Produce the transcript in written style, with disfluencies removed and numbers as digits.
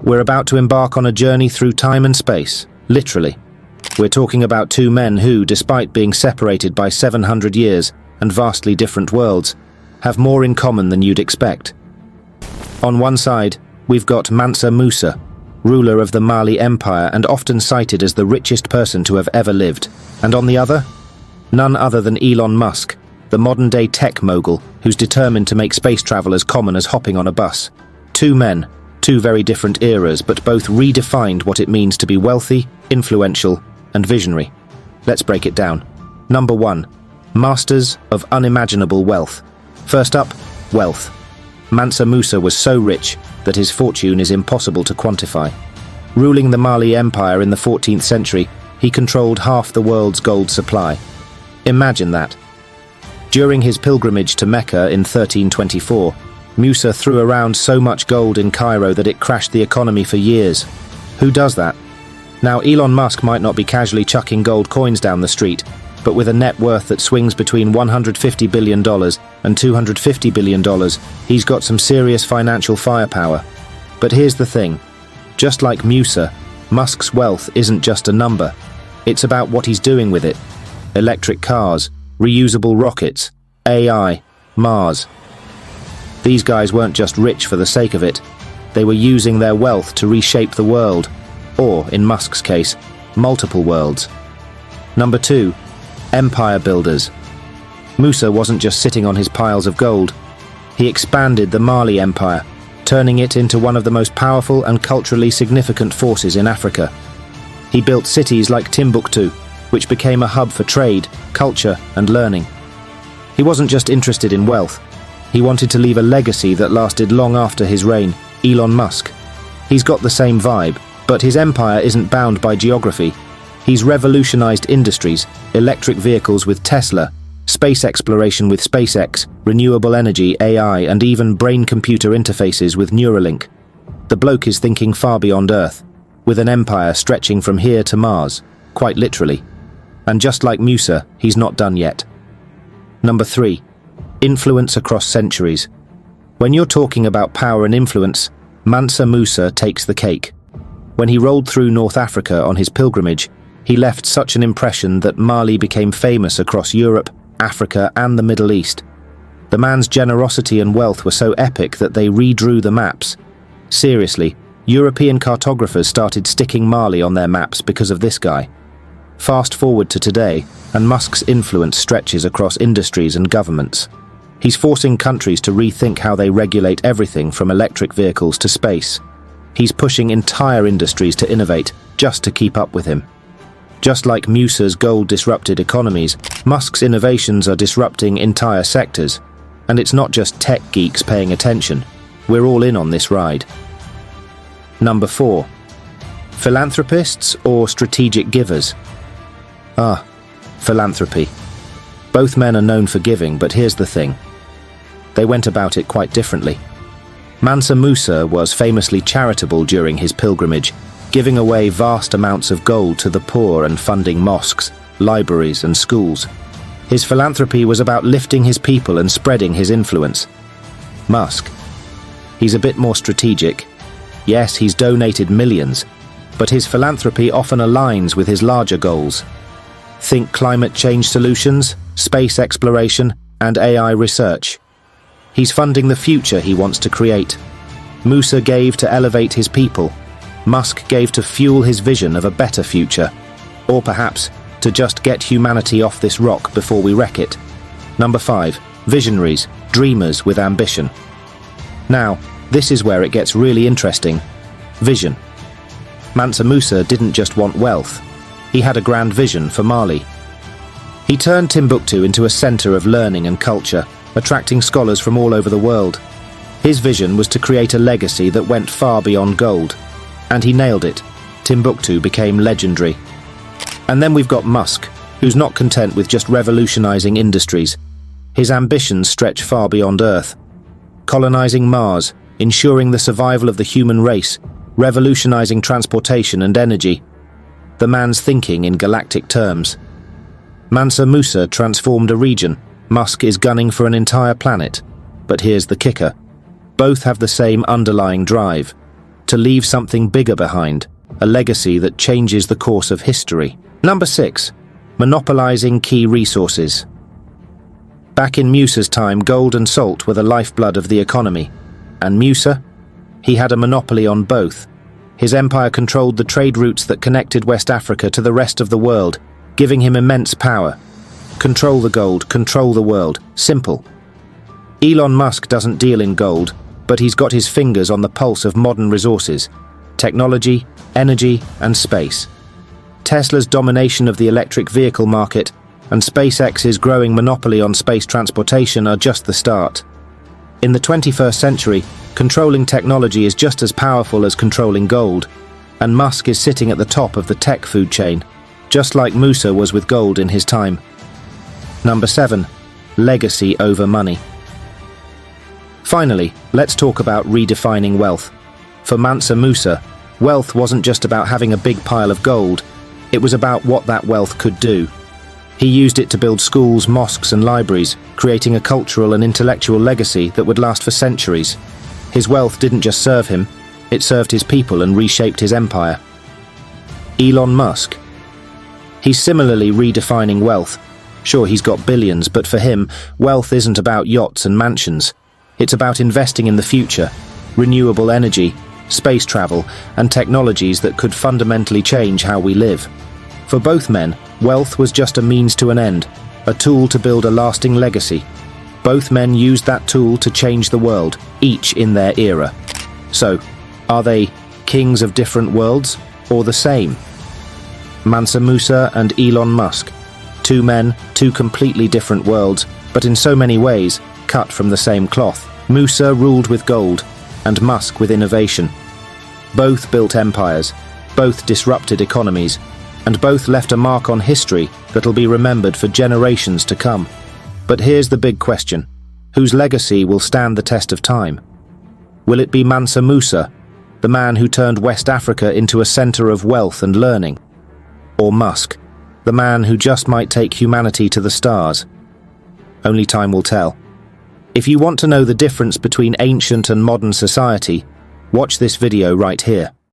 We're about to embark on a journey through time and space, literally. We're talking about two men who, despite being separated by 700 years and vastly different worlds, have more in common than you'd expect. On one side, we've got Mansa Musa, ruler of the Mali Empire and often cited as the richest person to have ever lived. And on the other, none other than Elon Musk, the modern-day tech mogul who's determined to make space travel as common as hopping on a bus. Two men, two very different eras, but both redefined what it means to be wealthy, influential, and visionary. Let's break it down. Number 1. Masters of unimaginable wealth. First up, wealth. Mansa Musa was so rich that his fortune is impossible to quantify. Ruling the Mali Empire in the 14th century, he controlled half the world's gold supply. Imagine that. During his pilgrimage to Mecca in 1324, Musa threw around so much gold in Cairo that it crashed the economy for years. Who does that? Now, Elon Musk might not be casually chucking gold coins down the street, but with a net worth that swings between $150 billion and $250 billion, he's got some serious financial firepower. But here's the thing. Just like Musa, Musk's wealth isn't just a number. It's about what he's doing with it. Electric cars, reusable rockets, AI, Mars. These guys weren't just rich for the sake of it. They were using their wealth to reshape the world, or, in Musk's case, multiple worlds. Number 2. Empire builders. Musa wasn't just sitting on his piles of gold. He expanded the Mali Empire, turning it into one of the most powerful and culturally significant forces in Africa. He built cities like Timbuktu, which became a hub for trade, culture, and learning. He wasn't just interested in wealth. He wanted to leave a legacy that lasted long after his reign. Elon Musk. He's got the same vibe, but his empire isn't bound by geography. He's revolutionized industries, electric vehicles with Tesla, space exploration with SpaceX, renewable energy, AI, and even brain-computer interfaces with Neuralink. The bloke is thinking far beyond Earth, with an empire stretching from here to Mars, quite literally. And just like Musa, he's not done yet. Number 3. Influence across centuries. When you're talking about power and influence, Mansa Musa takes the cake. When he rolled through North Africa on his pilgrimage, he left such an impression that Mali became famous across Europe, Africa, and the Middle East. The man's generosity and wealth were so epic that they redrew the maps. Seriously, European cartographers started sticking Mali on their maps because of this guy. Fast forward to today, and Musk's influence stretches across industries and governments. He's forcing countries to rethink how they regulate everything from electric vehicles to space. He's pushing entire industries to innovate just to keep up with him. Just like Musa's gold disrupted economies, Musk's innovations are disrupting entire sectors. And it's not just tech geeks paying attention. We're all in on this ride. Number 4. Philanthropists or strategic givers? Philanthropy. Both men are known for giving, but here's the thing. They went about it quite differently. Mansa Musa was famously charitable during his pilgrimage, giving away vast amounts of gold to the poor and funding mosques, libraries, and schools. His philanthropy was about lifting his people and spreading his influence. Musk. He's a bit more strategic. Yes, he's donated millions, but his philanthropy often aligns with his larger goals. Think climate change solutions, space exploration, and AI research. He's funding the future he wants to create. Musa gave to elevate his people. Musk gave to fuel his vision of a better future. Or perhaps, to just get humanity off this rock before we wreck it. Number 5. Visionaries, dreamers with ambition. Now, this is where it gets really interesting. Vision. Mansa Musa didn't just want wealth. He had a grand vision for Mali. He turned Timbuktu into a center of learning and culture, attracting scholars from all over the world. His vision was to create a legacy that went far beyond gold. And he nailed it. Timbuktu became legendary. And then we've got Musk, who's not content with just revolutionizing industries. His ambitions stretch far beyond Earth. Colonizing Mars, ensuring the survival of the human race, revolutionizing transportation and energy. The man's thinking in galactic terms. Mansa Musa transformed a region. Musk is gunning for an entire planet. But here's the kicker. Both have the same underlying drive. to leave something bigger behind, a legacy that changes the course of history. Number 6. Monopolizing key resources. Back in Musa's time, gold and salt were the lifeblood of the economy. And Musa? He had a monopoly on both. His empire controlled the trade routes that connected West Africa to the rest of the world, giving him immense power. Control the gold, control the world. Simple. Elon Musk doesn't deal in gold, but he's got his fingers on the pulse of modern resources, technology, energy, and space. Tesla's domination of the electric vehicle market and SpaceX's growing monopoly on space transportation are just the start. In the 21st century, controlling technology is just as powerful as controlling gold, and Musk is sitting at the top of the tech food chain, just like Musa was with gold in his time. Number 7. Legacy over money. Finally, let's talk about redefining wealth. For Mansa Musa, wealth wasn't just about having a big pile of gold, it was about what that wealth could do. He used it to build schools, mosques and libraries, creating a cultural and intellectual legacy that would last for centuries. His wealth didn't just serve him, it served his people and reshaped his empire. Elon Musk. He's similarly redefining wealth. Sure, he's got billions, but for him, wealth isn't about yachts and mansions. It's about investing in the future, renewable energy, space travel, and technologies that could fundamentally change how we live. For both men, wealth was just a means to an end, a tool to build a lasting legacy. Both men used that tool to change the world, each in their era. So, are they kings of different worlds, or the same? Mansa Musa and Elon Musk. Two men, two completely different worlds, but in so many ways, cut from the same cloth. Musa ruled with gold, and Musk with innovation. Both built empires, both disrupted economies, and both left a mark on history that'll be remembered for generations to come. But here's the big question. Whose legacy will stand the test of time? Will it be Mansa Musa, the man who turned West Africa into a center of wealth and learning? Or Musk, the man who just might take humanity to the stars? Only time will tell. If you want to know the difference between ancient and modern society, watch this video right here.